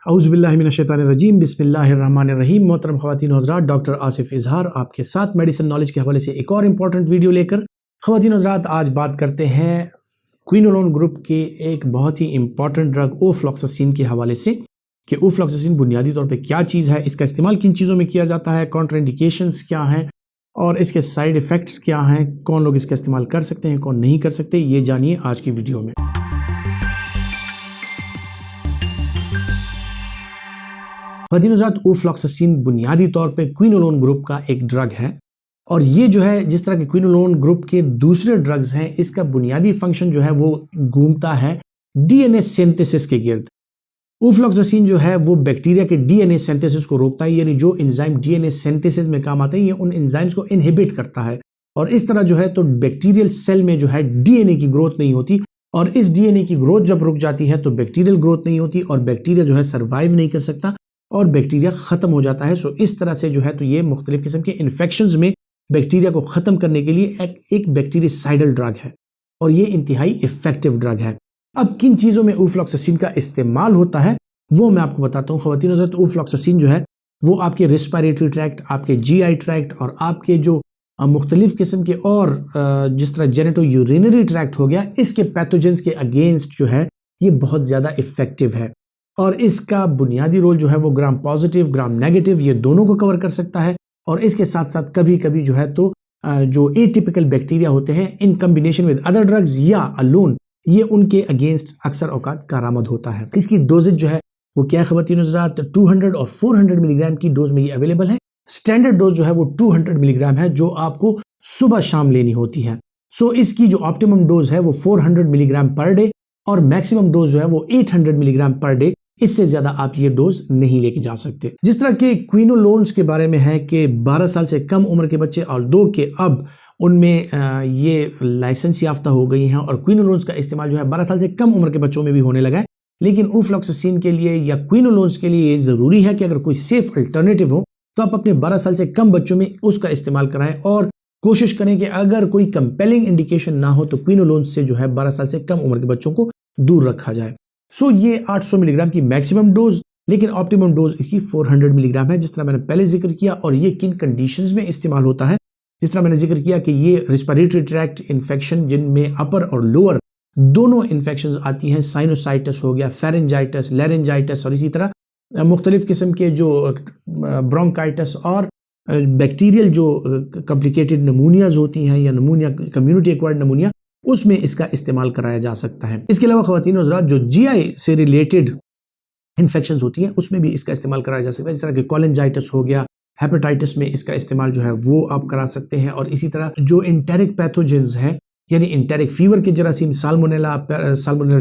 औज़ुबिल्लाहिमिनश्शैतानिर्रजीम बिस्मिल्लाहिर्रहमानिर्रहीम। मोहतरम ख़वातीन और हज़रात, डॉक्टर आसिफ इजहार आपके साथ मेडिसिन नॉलेज के हवाले से एक और इम्पॉर्टेंट वीडियो लेकर। ख़वातीन और हज़रात, आज बात करते हैं क्विनोलोन ग्रुप के एक बहुत ही इंपॉर्टेंट ड्रग ओफ्लॉक्सासिन के हवाले से कि ओफ्लॉक्सासिन बुनियादी तौर पे क्या चीज़ है, इसका इस्तेमाल किन चीज़ों में किया जाता है, कॉन्ट्राइंडिकेशंस क्या हैं और इसके साइड इफ़ेक्ट्स क्या हैं, कौन लोग इसका इस्तेमाल कर सकते हैं, कौन नहीं कर सकते, ये जानिए आज की वीडियो में। ओफ्लॉक्सासिन बुनियादी तौर पे क्विनोलोन ग्रुप का एक ड्रग है और ये जो है, जिस तरह के क्विनोलोन ग्रुप के दूसरे ड्रग्स हैं, इसका बुनियादी फंक्शन जो है वो घूमता है डीएनए सिंथेसिस के गिर्द। ओफ्लॉक्सासिन जो है वो बैक्टीरिया के डीएनए सिंथेसिस को रोकता है, यानी जो एंजाइम डीएनए सिंथेसिस में काम आते हैं ये उन एंजाइम्स को इनहिबिट करता है और इस तरह जो है तो बैक्टीरियल सेल में जो है डीएनए की ग्रोथ नहीं होती और इस डीएनए की ग्रोथ जब रुक जाती है तो बैक्टीरियल ग्रोथ नहीं होती और बैक्टीरिया जो है सर्वाइव नहीं कर सकता और बैक्टीरिया खत्म हो जाता है। सो इस तरह से जो है तो ये मुख्तलिफ किस्म के इन्फेक्शंस में बैक्टीरिया को खत्म करने के लिए एक बैक्टीरिसाइडल ड्रग है और ये इंतहाई इफेक्टिव ड्रग है। अब किन चीज़ों में ओफ्लॉक्सासिन का इस्तेमाल होता है वो मैं आपको बताता हूँ। ख़वातीन हज़रात, ओफ्लॉक्सासिन जो है वो आपके रेस्पिरेटरी ट्रैक्ट, आपके जीआई ट्रैक्ट और आपके जो मुख्तलिफ किस्म के और जिस तरह जेनेटो यूरिनरी ट्रैक्ट हो गया, इसके पैथोजेंस के अगेंस्ट जो है ये बहुत ज़्यादा इफेक्टिव है और इसका बुनियादी रोल जो है वो ग्राम पॉजिटिव ग्राम नेगेटिव ये दोनों को कवर कर सकता है और इसके साथ साथ कभी कभी जो है तो जो एटिपिकल बैक्टीरिया होते हैं इन कम्बिनेशन विद अदर ड्रग्स या अलोन ये उनके अगेंस्ट अक्सर औकात कारआमद होता है। इसकी डोजेज जो है वो क्या है ख़वातीन हज़रात, 200 और 400 मिलीग्राम की डोज में ये अवेलेबल है। स्टैंडर्ड डोज जो है वो 200 मिलीग्राम है जो आपको सुबह शाम लेनी होती है। सो इसकी जो ऑप्टिमम डोज है वो 400 मिलीग्राम पर डे और मैक्सिमम डोज जो है वो 800 मिलीग्राम पर डे, इससे ज्यादा आप ये डोज नहीं लेके जा सकते। जिस तरह के क्विनोलोन्स के बारे में है कि 12 साल से कम उम्र के बच्चे और दो के अब उनमें ये लाइसेंस याफ्ता हो गई हैं और क्विनोलोन्स का इस्तेमाल जो है 12 साल से कम उम्र के बच्चों में भी होने लगा है। लेकिन ओफ्लॉक्सासिन के लिए या क्विनोलोन्स के लिए ये जरूरी है कि अगर कोई सेफ अल्टरनेटिव हो तो आप अपने 12 साल से कम बच्चों में उसका इस्तेमाल कराएं और कोशिश करें कि अगर कोई कंपेलिंग इंडिकेशन ना हो तो क्विनोलोन्स से जो है 12 साल से कम उम्र के बच्चों को दूर रखा जाए। सो ये 800 मिलीग्राम की मैक्सिमम डोज, लेकिन ऑप्टिमम डोज इसकी 400 मिलीग्राम है, जिस तरह मैंने पहले जिक्र किया। और ये किन कंडीशंस में इस्तेमाल होता है, जिस तरह मैंने जिक्र किया कि ये रेस्पिरेटरी ट्रैक्ट इन्फेक्शन जिनमें अपर और लोअर दोनों इन्फेक्शन आती हैं, साइनोसाइटिस हो गया, फेरेंजाइटिस, लैरेंजाइटिस और इसी तरह मुख्तलिफ किस्म के जो ब्रोंकाइटिस और बैक्टीरियल जो कॉम्प्लिकेटेड नमूनियाज होती हैं या नमूनिया कम्युनिटी एक्वायर्ड नमूनिया, उसमें इसका इस्तेमाल कराया जा सकता है। इसके अलावा ख़वातीन और हज़रात, जो जीआई से रिलेटेड इन्फेक्शंस होती हैं उसमें भी इसका इस्तेमाल कराया जा सकता है, जिस तरह कि कोलेंजाइटिस हो गया, हेपेटाइटिस में इसका इस्तेमाल जो है वो आप करा सकते हैं। और इसी तरह जो इंटेरिक पैथोजेंस हैं यानी इंटेरिक फीवर के जरासीम, साल्मोनेला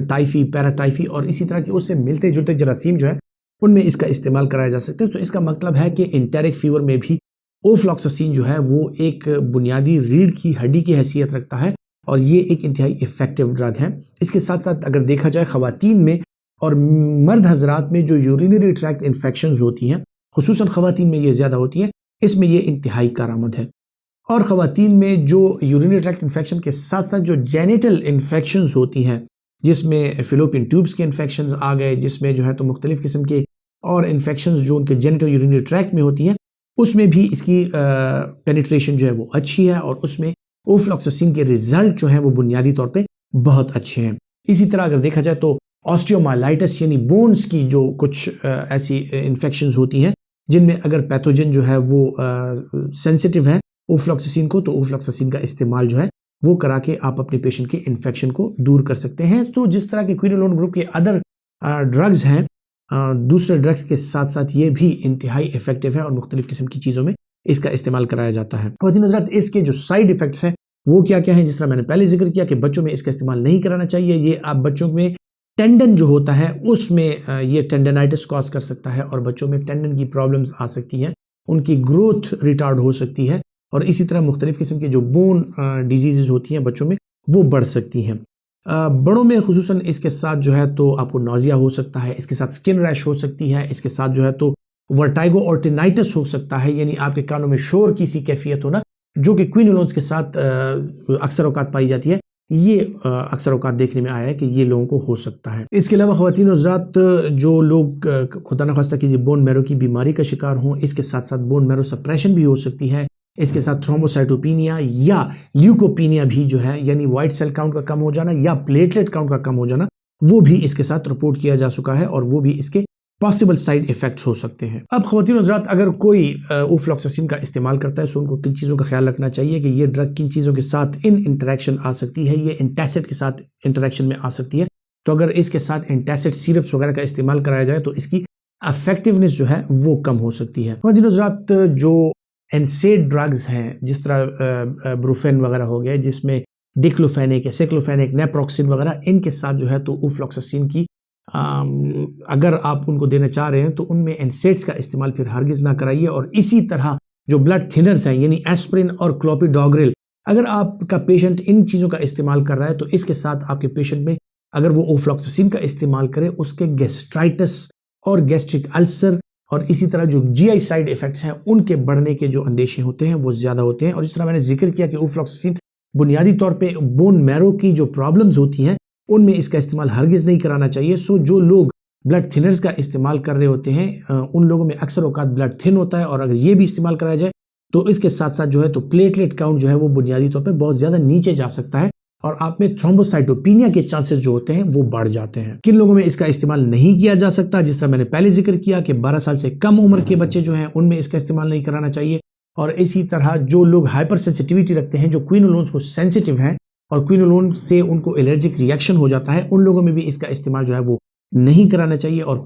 टाइफी, पैराटाइफी और इसी तरह के उससे मिलते जुलते जरासीम जो है उनमें इसका इस्तेमाल कराया जा सकता है। तो इसका मतलब है कि इंटेरिक फीवर में भी ओफ्लॉक्सासिन जो है वो एक बुनियादी रीढ़ की हड्डी की हैसियत रखता है और ये एक इंतहाई इफेक्टिव ड्रग है। इसके साथ साथ अगर देखा जाए ख़वातीन में और मर्द हजरात में जो यूरिनरी ट्रैक्ट इन्फेक्शंस होती हैं, खुसूसन ख़वातीन में ये ज़्यादा होती हैं, इसमें ये इंतहाई कारआमद है। और ख़वातीन में जो यूरिनरी ट्रैक्ट इन्फेक्शन के साथ साथ जो जेनिटल इन्फेक्शंस होती हैं, जिसमें फिलोपियन ट्यूब्स के इन्फेक्शंस आ गए, जिसमें जो है तो मुख्तलिफ किस्म के और इन्फेक्शंस जो उनके जेनिटल यूरिनरी ट्रैक्ट में होती हैं, उसमें भी इसकी पेनिट्रेशन जो है वो अच्छी है और उसमें ओफ्लॉक्सासिन के रिजल्ट जो है वो बुनियादी तौर पे बहुत अच्छे हैं। इसी तरह अगर देखा जाए तो ऑस्टियोमाइलाइटिस यानी बोन्स की जो कुछ ऐसी इन्फेक्शंस होती हैं जिनमें अगर पैथोजन जो है वो सेंसिटिव है ओफ्लॉक्सासिन को, तो ओफ्लॉक्सासिन का इस्तेमाल जो है वो करा के आप अपने पेशेंट के इन्फेक्शन को दूर कर सकते हैं। तो जिस तरह के क्विनोलोन ग्रुप के अदर ड्रग्स हैं, दूसरे ड्रग्स के साथ साथ ये भी इंतहाई इफेक्टिव है और मुख्तलिफ किस्म की चीज़ों में इसका इस्तेमाल कराया जाता है। ख़वातीन हज़रात, इसके जो साइड इफेक्ट्स हैं वो क्या क्या हैं, जिस तरह मैंने पहले जिक्र किया कि बच्चों में इसका इस्तेमाल नहीं कराना चाहिए। ये आप बच्चों में टेंडन जो होता है उसमें ये टेंडनाइटिस कॉज कर सकता है और बच्चों में टेंडन की प्रॉब्लम्स आ सकती हैं, उनकी ग्रोथ रिटार्ड हो सकती है और इसी तरह मुख्तलिफ किस्म की जो बोन डिजीज़ होती हैं बच्चों में वो बढ़ सकती हैं। बड़ों में खुसूसन इसके साथ जो है तो आपको नौजिया हो सकता है, इसके साथ स्किन रैश हो सकती है, इसके साथ जो है तो वर्टाइगो और टिनाइटिस हो सकता है, यानी आपके कानों में शोर की सी कैफियत होना, जो कि क्विनोलोन्स के साथ अक्सर औकात पाई जाती है। ये अक्सर औकात देखने में आया है कि ये लोगों को हो सकता है। इसके अलावा ख़वातीन और हज़रात, जो लोग खुदा न ख़ास्ता कीजिए बोन मैरो की बीमारी का शिकार हों, इसके साथ साथ बोन मैरो सप्रेशन भी हो सकती है। इसके साथ थ्रोम्बोसाइटोपिनिया या ल्यूकोपिनिया भी जो है, यानी वाइट सेल काउंट का कम हो जाना या प्लेटलेट काउंट का कम हो जाना, वो भी इसके साथ रिपोर्ट किया जा चुका है और वो भी इसके पॉसिबल साइड इफेक्ट्स हो सकते हैं। अब ख़वातीन और हज़रात, अगर कोई ओफ्लॉक्सासिन का इस्तेमाल करता है तो उनको किन चीज़ों का ख्याल रखना चाहिए कि ये ड्रग किन चीज़ों के साथ इन इंटरेक्शन आ सकती है, ये एंटासिड के साथ इंटरेक्शन में आ सकती है। तो अगर इसके साथ एंटासिड सिरप्स वगैरह का इस्तेमाल कराया जाए तो इसकी इफेक्टिवनेस जो है वो कम हो सकती है। ख़वातीन और हज़रात, जो एनसेड ड्रग्स हैं, जिस तरह ब्रूफेन वगैरह हो गए, जिसमें डिक्लोफेनिक, एसिक्लोफेनिक, नेप्रोक्सिन वगैरह, इनके साथ जो है तो ओफ्लॉक्सासिन की अगर आप उनको देना चाह रहे हैं तो उनमें एनसेड्स का इस्तेमाल फिर हरगिज़ ना कराइए। और इसी तरह जो ब्लड थिनर्स हैं, यानी एस्प्रिन और क्लोपिडोग्रिल, अगर आपका पेशेंट इन चीज़ों का इस्तेमाल कर रहा है तो इसके साथ आपके पेशेंट में अगर वो ओफ्लॉक्सासिन का इस्तेमाल करे, उसके गैस्ट्राइटिस और गैस्ट्रिक अल्सर और इसी तरह जो जीआई साइड इफेक्ट्स हैं उनके बढ़ने के जो अंदेशे होते हैं वो ज़्यादा होते हैं। और जिस तरह मैंने जिक्र किया कि ओफ्लॉक्सासिन बुनियादी तौर पे बोन मैरो की जो प्रॉब्लम्स होती हैं उनमें इसका इस्तेमाल हरगिज़ नहीं कराना चाहिए। सो जो लोग ब्लड थिनर्स का इस्तेमाल कर रहे होते हैं उन लोगों में अक्सर औकात ब्लड थिन होता है, और अगर ये भी इस्तेमाल कराया जाए तो इसके साथ साथ जो है तो प्लेटलेट काउंट जो है वो बुनियादी तौर पे बहुत ज़्यादा नीचे जा सकता है और आप में थ्रोम्बोसाइटोपिनिया के चांसेस जो होते हैं वो बढ़ जाते हैं। किन लोगों में इसका इस्तेमाल नहीं किया जा सकता, जिस तरह मैंने पहले जिक्र किया कि 12 साल से कम उम्र के बच्चे जो हैं उनमें इसका इस्तेमाल नहीं कराना चाहिए। और इसी तरह जो लोग हाइपर सेंसिटिविटी रखते हैं, जो क्विनोलोन्स को सेंसिटिव हैं और क्विनोलोन से उनको एलर्जिक रिएक्शन हो जाता है, उन लोगों में भी इसका इस्तेमाल जो है वो नहीं कराना चाहिए। और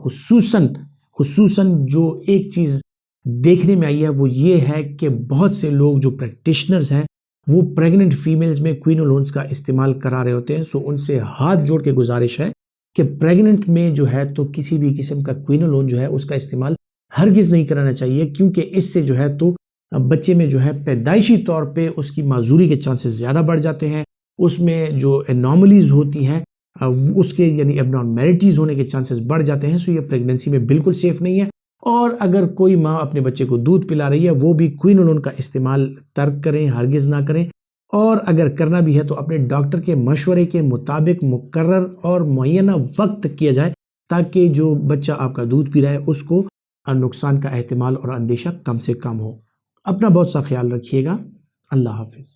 खुसूसन जो एक चीज़ देखने में आई है वो ये है कि बहुत से लोग जो प्रैक्टिशनर्स हैं वो प्रेग्नेंट फीमेल्स में क्विनोलोन्स का इस्तेमाल करा रहे होते हैं। सो उनसे हाथ जोड़ के गुजारिश है कि प्रेग्नेंट में जो है तो किसी भी किस्म का क्विनोलोन जो है उसका इस्तेमाल हरगिज़ नहीं कराना चाहिए, क्योंकि इससे जो है तो बच्चे में जो है पैदाइशी तौर पे उसकी माजूरी के चांसेस ज़्यादा बढ़ जाते हैं, उसमें जो एनॉमलीज होती हैं उसके यानी एबनॉर्मैलिटीज़ होने के चांसेस बढ़ जाते हैं। सो ये प्रेगनेंसी में बिल्कुल सेफ़ नहीं है। और अगर कोई माँ अपने बच्चे को दूध पिला रही है वो भी क्विनोलोन का इस्तेमाल तर्क करें, हरगिज़ ना करें। और अगर करना भी है तो अपने डॉक्टर के मशवरे के मुताबिक मुकर्रर और मुअय्यना वक्त किया जाए, ताकि जो बच्चा आपका दूध पी रहा है उसको नुकसान का एहतिमाल और अंदेशा कम से कम हो। अपना बहुत सा ख्याल रखिएगा। अल्लाह हाफिज़।